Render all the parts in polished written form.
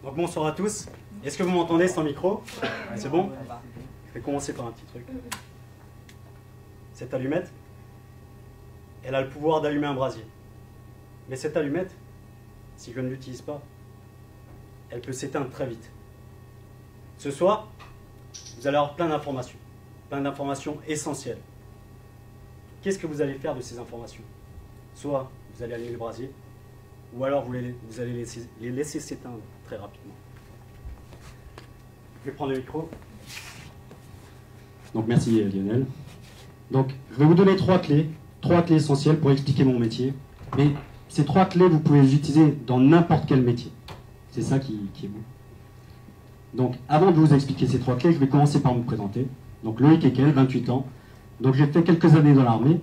Donc bonsoir à tous. Est-ce que vous m'entendez sans micro? C'est bon? Je vais commencer par un petit truc. Cette allumette, elle a le pouvoir d'allumer un brasier. Mais cette allumette, si je ne l'utilise pas, elle peut s'éteindre très vite. Ce soir, vous allez avoir plein d'informations essentielles. Qu'est-ce que vous allez faire de ces informations? Soit vous allez allumer le brasier, ou alors vous allez les laisser s'éteindre très rapidement. Je vais prendre le micro. Donc merci Lionel. Donc je vais vous donner trois clés essentielles pour expliquer mon métier. Mais ces trois clés, vous pouvez les utiliser dans n'importe quel métier. C'est ça qui est beau. Donc avant de vous expliquer ces trois clés, je vais commencer par me présenter. Donc Loïc Ekel, 28 ans. Donc j'ai fait quelques années dans l'armée.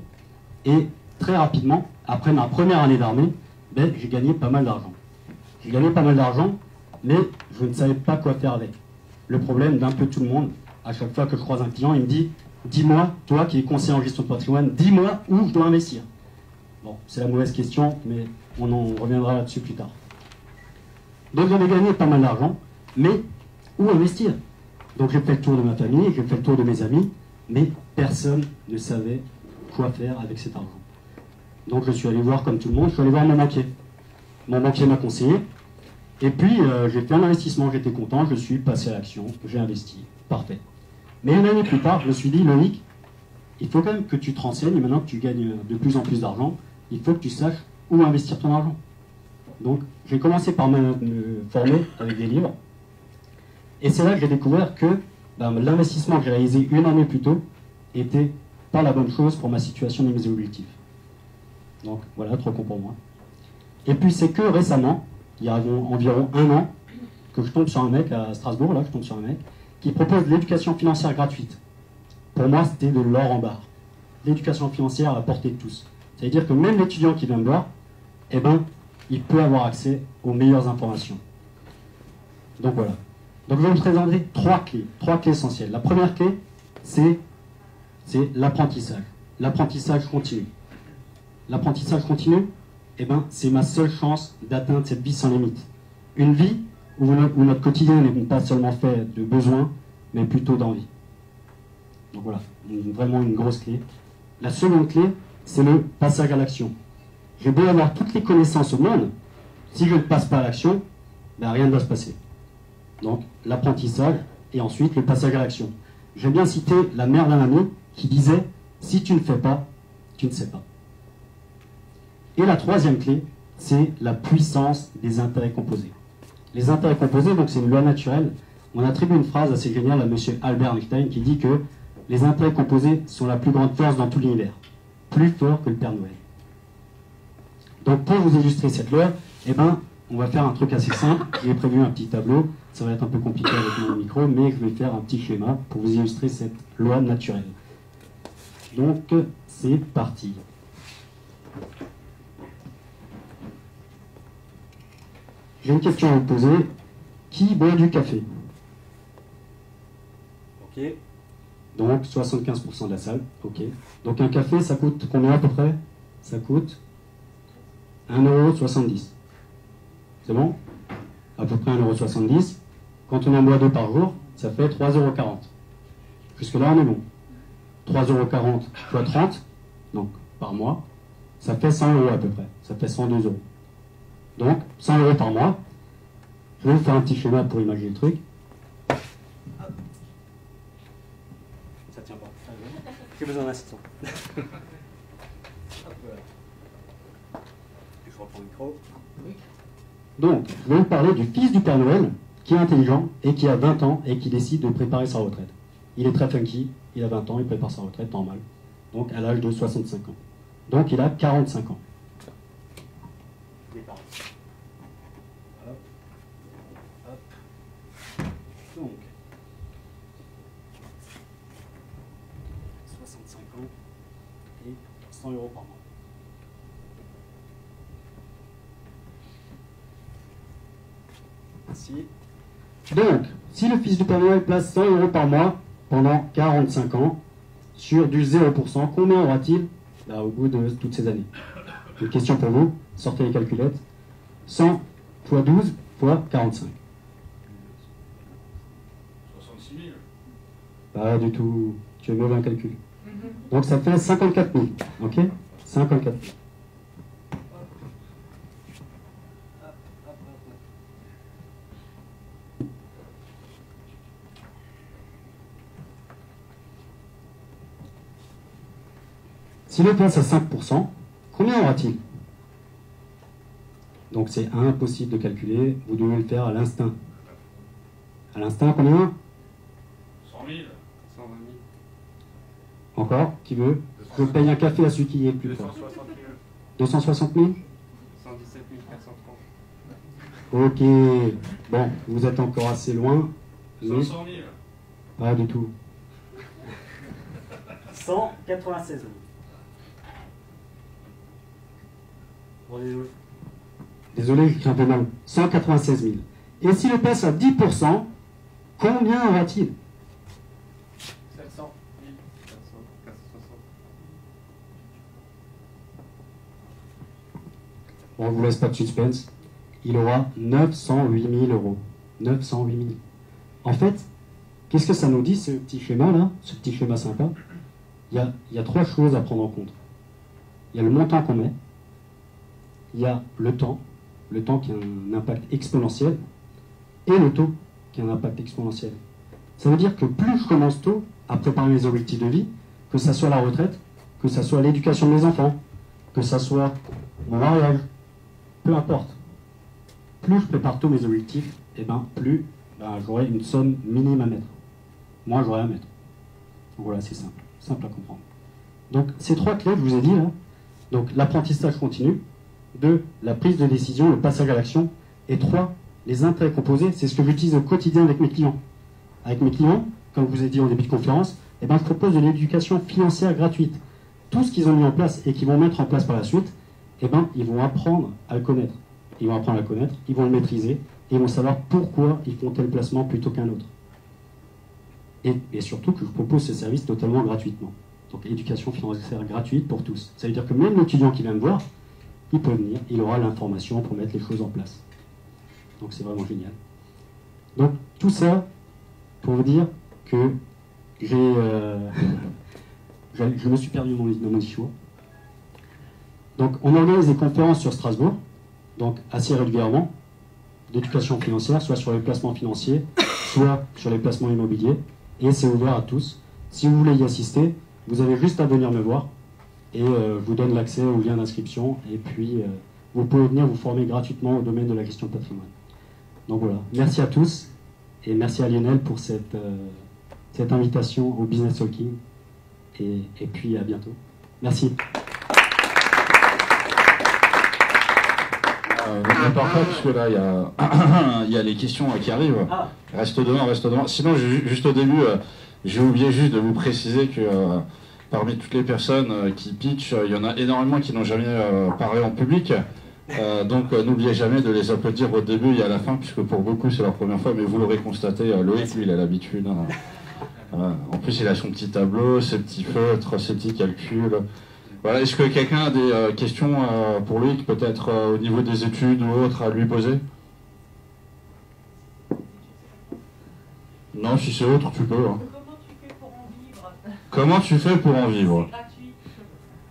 Et très rapidement, après ma première année d'armée, j'ai gagné pas mal d'argent. J'ai gagné pas mal d'argent, mais je ne savais pas quoi faire avec. Le problème d'un peu tout le monde, à chaque fois que je croise un client, il me dit « Dis-moi, toi qui es conseiller en gestion de patrimoine, dis-moi où je dois investir. » Bon, c'est la mauvaise question, mais on en reviendra là-dessus plus tard. Donc j'en ai gagné pas mal d'argent, mais où investir? Donc j'ai fait le tour de ma famille, j'ai fait le tour de mes amis, mais personne ne savait quoi faire avec cet argent. Donc je suis allé voir comme tout le monde, je suis allé voir mon banquier. Mon banquier m'a conseillé, et puis j'ai fait un investissement, j'étais content, je suis passé à l'action, j'ai investi, parfait. Mais une année plus tard, je me suis dit, Loïc, il faut quand même que tu te renseignes, et maintenant que tu gagnes de plus en plus d'argent, il faut que tu saches où investir ton argent. Donc j'ai commencé par me former avec des livres, et c'est là que j'ai découvert que l'investissement que j'ai réalisé une année plus tôt était pas la bonne chose pour ma situation et mes objectifs. Donc voilà, trop con pour moi. Et puis c'est que récemment, il y a environ un an, que je tombe sur un mec à Strasbourg, là, je tombe sur un mec, qui propose de l'éducation financière gratuite. Pour moi, c'était de l'or en barre. L'éducation financière à la portée de tous. C'est-à-dire que même l'étudiant qui vient me voir, eh ben, il peut avoir accès aux meilleures informations. Donc voilà. Donc je vais vous présenter trois clés essentielles. La première clé, c'est l'apprentissage. L'apprentissage continu. L'apprentissage continu, eh ben, c'est ma seule chance d'atteindre cette vie sans limite. Une vie où notre quotidien n'est pas seulement fait de besoins, mais plutôt d'envie. Donc voilà, vraiment une grosse clé. La seconde clé, c'est le passage à l'action. J'ai beau avoir toutes les connaissances au monde, si je ne passe pas à l'action, rien ne va se passer. Donc l'apprentissage et ensuite le passage à l'action. J'aime bien citer la mère d'un ami qui disait « Si tu ne fais pas, tu ne sais pas ». Et la troisième clé, c'est la puissance des intérêts composés. Les intérêts composés, donc c'est une loi naturelle. On attribue une phrase assez géniale à M. Albert Einstein qui dit que les intérêts composés sont la plus grande force dans tout l'univers, plus fort que le Père Noël. Donc pour vous illustrer cette loi, eh ben, on va faire un truc assez simple. J'ai prévu un petit tableau, ça va être un peu compliqué avec mon micro, mais je vais faire un petit schéma pour vous illustrer cette loi naturelle. Donc c'est parti. J'ai une question à vous poser. Qui boit du café? Ok. Donc 75% de la salle. Ok. Donc un café, ça coûte combien à peu près? Ça coûte 1,70 €. C'est bon? À peu près 1,70 €. Quand on en boit 2 par jour, ça fait 3,40 €. Jusque-là, on est bon. 3,40 € fois 30, donc par mois, ça fait 100 € à peu près. Ça fait 102 €. Donc, 100 € par mois. Je vais vous faire un petit schéma pour imaginer le truc. Ça tient pas. J'ai besoin d'un assistant. Je reprends le micro. Donc, je vais vous parler du fils du Père Noël, qui est intelligent et qui a 20 ans et qui décide de préparer sa retraite. Il est très funky, il a 20 ans, il prépare sa retraite, normal. Donc, à l'âge de 65 ans. Donc, il a 45 ans. Donc, 65 ans et 100 € par mois. Merci. Donc, si le fils du Père Noël place 100 € par mois pendant 45 ans, sur du 0%, combien aura-t-il au bout de toutes ces années? Une question pour vous, sortez les calculettes. 100 fois 12 fois 45. Pas du tout. Tu es mauvais en calcul. Donc ça fait 54 000. Ok? 54 000. Si le passe à 5%, combien aura-t-il? Donc c'est impossible de calculer, vous devez le faire à l'instinct. À l'instinct, combien? 100 000. 120 000. Encore? Qui veut? Je paye un café à celui qui est le plus fort. 260 000. 260 000? 117 430. Ok. Bon, vous êtes encore assez loin. Mais 500 000. pas du tout. 196 000. Bon, désolé. Désolé, j'ai un peu mal. 196 000. Et si le passe à 10%, combien aura-t-il? 700 000. 460. On ne vous laisse pas de suspense. Il aura 908 000 euros. 908 000. En fait, qu'est-ce que ça nous dit, ce petit schéma-là, ce petit schéma sympa? Il y a trois choses à prendre en compte. Il y a le montant qu'on met, il y a le temps qui a un impact exponentiel, et le taux qui a un impact exponentiel. Ça veut dire que plus je commence tôt à préparer mes objectifs de vie, que ça soit la retraite, que ça soit l'éducation de mes enfants, que ça soit mon mariage, peu importe. Plus je prépare tôt mes objectifs, et plus j'aurai une somme minime à mettre. Moins j'aurai à mettre. Donc voilà, c'est simple. Simple à comprendre. Donc ces trois clés, je vous ai dit là, donc l'apprentissage continu, 2, la prise de décision, le passage à l'action, et 3, les intérêts composés, c'est ce que j'utilise au quotidien avec mes clients. Avec mes clients, comme je vous ai dit en début de conférence, je propose de l'éducation financière gratuite. Tout ce qu'ils ont mis en place et qu'ils vont mettre en place par la suite, ils vont apprendre à le connaître. Ils vont apprendre à le connaître, ils vont le maîtriser, et ils vont savoir pourquoi ils font tel placement plutôt qu'un autre. Et surtout que je propose ce service totalement gratuitement. Donc éducation financière gratuite pour tous. Ça veut dire que même l'étudiant qui vient me voir, il peut venir, il aura l'information pour mettre les choses en place. Donc c'est vraiment génial. Donc tout ça pour vous dire que je me suis perdu dans mon discours. Donc on organise des conférences sur Strasbourg, donc assez régulièrement, d'éducation financière, soit sur les placements financiers, soit sur les placements immobiliers, et c'est ouvert à tous. Si vous voulez y assister, vous avez juste à venir me voir, et je vous donne l'accès au lien d'inscription, et puis vous pouvez venir vous former gratuitement au domaine de la gestion de patrimoine. Donc voilà, merci à tous, et merci à Lionel pour cette invitation au Business Talking, et puis à bientôt. Merci. Ne pars pas, puisque là, il y a les questions qui arrivent. Ah. Reste devant. Sinon, juste au début, j'ai oublié juste de vous préciser que parmi toutes les personnes qui pitchent, il y en a énormément qui n'ont jamais parlé en public. Donc n'oubliez jamais de les applaudir au début et à la fin, puisque pour beaucoup c'est leur première fois, mais vous l'aurez constaté, Loïc, lui, il a l'habitude. En plus, il a son petit tableau, ses petits feutres, ses petits calculs. Voilà, est-ce que quelqu'un a des questions pour Loïc, peut-être au niveau des études ou autres, à lui poser? Non, si c'est autre, tu peux. Hein. Comment tu fais pour en vivre? Comment tu fais pour en vivre? C'est gratuit.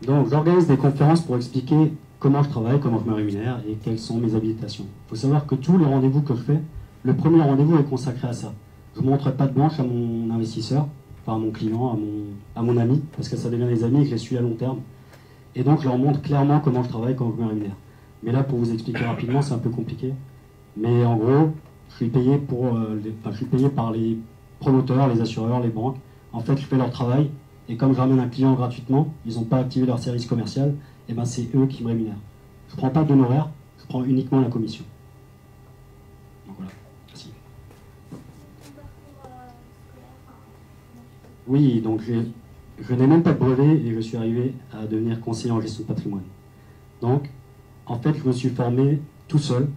Donc j'organise des conférences pour expliquer comment je travaille, comment je me rémunère et quelles sont mes habilitations. Il faut savoir que tous les rendez-vous que je fais, le premier rendez-vous est consacré à ça. Je ne montre pas de blanche à mon investisseur, enfin à mon client, à mon ami, parce que ça devient des amis et que je les suis à long terme. Et donc je leur montre clairement comment je travaille, comment je me rémunère. Mais là, pour vous expliquer rapidement, c'est un peu compliqué. Mais en gros, je suis payé par les promoteurs, les assureurs, les banques. En fait, je fais leur travail. Et comme je ramène un client gratuitement, ils n'ont pas activé leur service commercial, et c'est eux qui me rémunèrent. Je ne prends pas d'honoraires, je prends uniquement la commission. Donc voilà, merci. Oui, donc je n'ai même pas de brevet et je suis arrivé à devenir conseiller en gestion de patrimoine. Donc, en fait, je me suis formé tout seul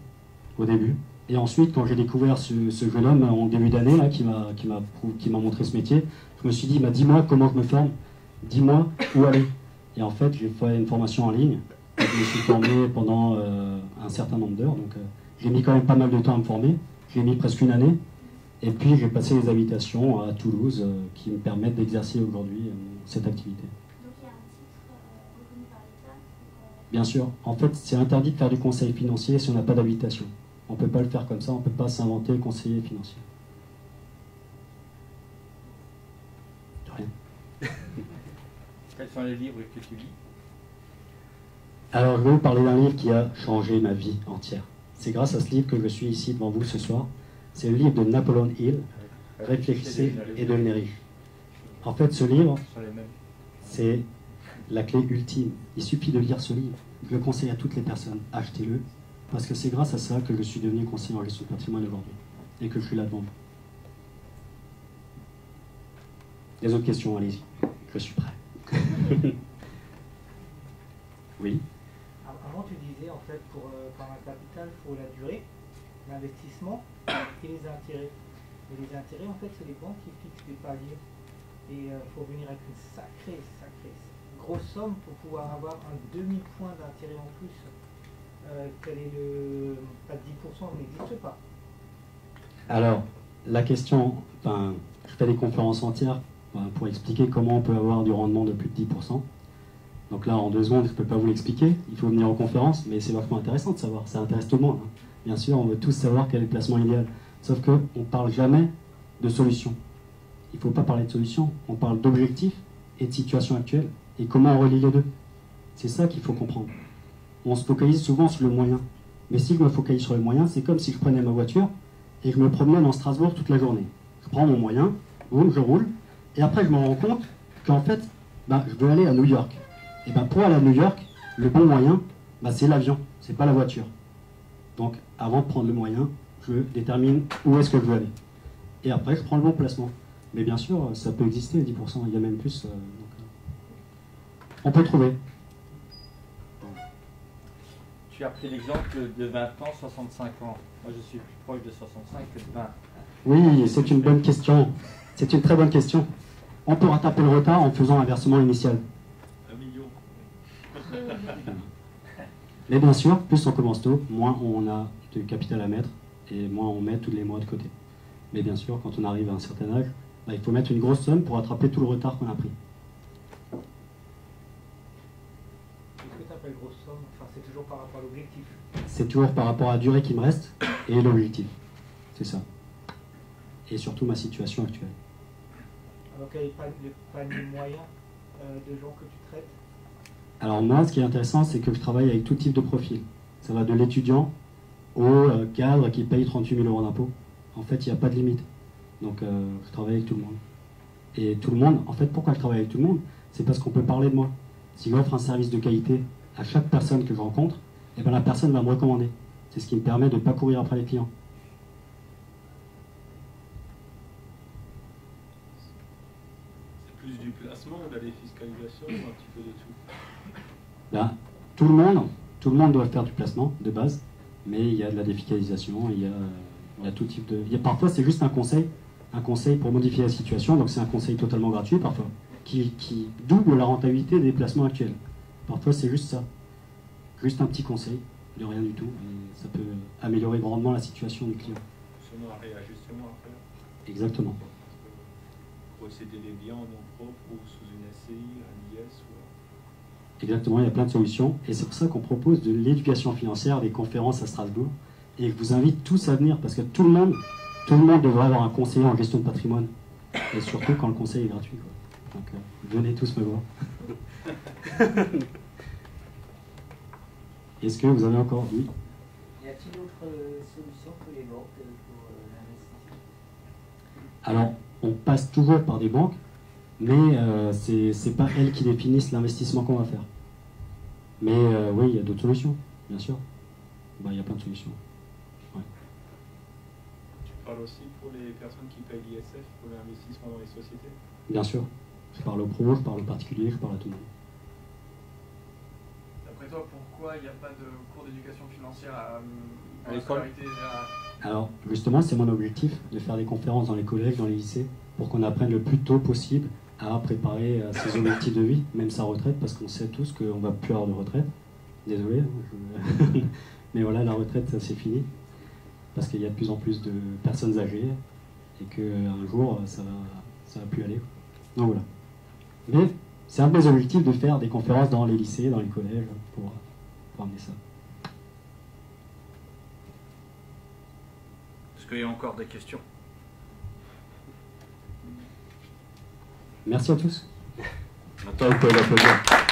au début. Et ensuite, quand j'ai découvert ce jeune homme en début d'année là, qui m'a montré ce métier, je me suis dit, dis-moi comment je me forme, dis-moi où aller. Et en fait, j'ai fait une formation en ligne. Je me suis formé pendant un certain nombre d'heures. Donc, j'ai mis quand même pas mal de temps à me former. J'ai mis presque une année. Et puis j'ai passé les habilitations à Toulouse qui me permettent d'exercer aujourd'hui cette activité. Donc il y a un titre reconnu par l'État Bien sûr, en fait c'est interdit de faire du conseil financier si on n'a pas d'habilitation. On ne peut pas le faire comme ça, on ne peut pas s'inventer conseiller financier. De rien. Quels sont les livres que tu lis? Alors je vais vous parler d'un livre qui a changé ma vie entière. C'est grâce à ce livre que je suis ici devant vous ce soir. C'est le livre de Napoleon Hill, Réfléchissez et devenez riche. En fait, ce livre, c'est la clé ultime. Il suffit de lire ce livre. Je le conseille à toutes les personnes. Achetez-le, parce que c'est grâce à ça que je suis devenu conseiller en gestion de patrimoine aujourd'hui et que je suis là devant vous. Les autres questions, allez-y. Je suis prêt. Oui. Avant, tu disais, en fait, pour un capital, il faut la durée, l'investissement et les intérêts. Et les intérêts, en fait, c'est les banques qui fixent des paliers. Et il faut venir avec une sacrée grosse somme pour pouvoir avoir un demi-point d'intérêt en plus. Quel est le... Pas de 10%, n'existe pas. Alors, la question, enfin, je fais des conférences entières pour expliquer comment on peut avoir du rendement de plus de 10%. Donc là, en 2 secondes, je ne peux pas vous l'expliquer. Il faut venir aux conférences, mais c'est vachement intéressant de savoir. Ça intéresse tout le monde. Hein. Bien sûr, on veut tous savoir quel est le placement idéal. Sauf qu'on ne parle jamais de solution. Il ne faut pas parler de solution. On parle d'objectifs et de situation actuelle. Et comment on relie les deux. C'est ça qu'il faut comprendre. On se focalise souvent sur le moyen. Mais si je me focalise sur le moyen, c'est comme si je prenais ma voiture et que je me promenais dans Strasbourg toute la journée. Je prends mon moyen, boum, je roule, et après je me rends compte qu'en fait, je veux aller à New York. Et pour aller à New York, le bon moyen, c'est l'avion, c'est pas la voiture. Donc avant de prendre le moyen, je détermine où est-ce que je veux aller. Et après, je prends le bon placement. Mais bien sûr, ça peut exister, 10%, il y a même plus. On peut trouver. Tu as pris l'exemple de 20 ans, 65 ans. Moi, je suis plus proche de 65 que de 20. Oui, c'est une bonne question. C'est une très bonne question. On peut rattraper le retard en faisant un versement initial. 1 million. Mais bien sûr, plus on commence tôt, moins on a de capital à mettre et moins on met tous les mois de côté. Mais bien sûr, quand on arrive à un certain âge, il faut mettre une grosse somme pour rattraper tout le retard qu'on a pris. Qu'est-ce que tu appelles grosse somme? Enfin, c'est toujours par rapport à l'objectif. C'est toujours par rapport à la durée qui me reste et l'objectif. C'est ça. Et surtout ma situation actuelle. Alors quel est le panier moyen de gens que tu traites? Alors moi, ce qui est intéressant, c'est que je travaille avec tout type de profil. Ça va de l'étudiant au cadre qui paye 38 000 euros d'impôts. En fait, il n'y a pas de limite. Donc je travaille avec tout le monde. Et tout le monde, en fait, pourquoi je travaille avec tout le monde? C'est parce qu'on peut parler de moi. Si j'offre un service de qualité à chaque personne que je rencontre, la personne va me recommander. C'est ce qui me permet de ne pas courir après les clients. C'est plus du placement, de la défiscalisation, ou un petit peu de tout? Tout le monde doit faire du placement de base, mais il y a de la défiscalisation, il y a tout type de... Parfois, c'est juste un conseil pour modifier la situation, donc c'est un conseil totalement gratuit parfois, qui double la rentabilité des placements actuels. Parfois, c'est juste ça. Juste un petit conseil, de rien du tout, et ça peut améliorer grandement la situation du client. Selon un réajustement après. Exactement. Posséder des biens en nom propre ou sous une SCI, un IS ou... Exactement, il y a plein de solutions, et c'est pour ça qu'on propose de l'éducation financière, des conférences à Strasbourg, et je vous invite tous à venir, parce que tout le monde devrait avoir un conseiller en gestion de patrimoine, et surtout quand le conseil est gratuit, quoi. Donc venez tous me voir. Est-ce que vous avez encore... Oui. Y a-t-il d'autres solutions que les banques pour l'investissement? Alors, on passe toujours par des banques, mais c'est pas elles qui définissent l'investissement qu'on va faire. Mais oui, il y a d'autres solutions, bien sûr. Il y a plein de solutions. Ouais. Tu parles aussi pour les personnes qui payent l'ISF, pour l'investissement dans les sociétés? Bien sûr. Je parle aux pros, je parle aux particuliers, je parle à tout le monde. D'après toi, pourquoi il n'y a pas de cours d'éducation financière à l'école? Alors, justement, c'est mon objectif, de faire des conférences dans les collèges, dans les lycées, pour qu'on apprenne le plus tôt possible à préparer ses objectifs de vie, même sa retraite, parce qu'on sait tous qu'on ne va plus avoir de retraite. Désolé, mais voilà, la retraite, c'est fini, parce qu'il y a de plus en plus de personnes âgées, et qu'un jour, ça va plus aller. Donc voilà. Mais c'est un de mes objectifs de faire des conférences dans les lycées, dans les collèges, pour amener ça. Est-ce qu'il y a encore des questions? Merci à tous. Maintenant, vous pouvez l'applaudir.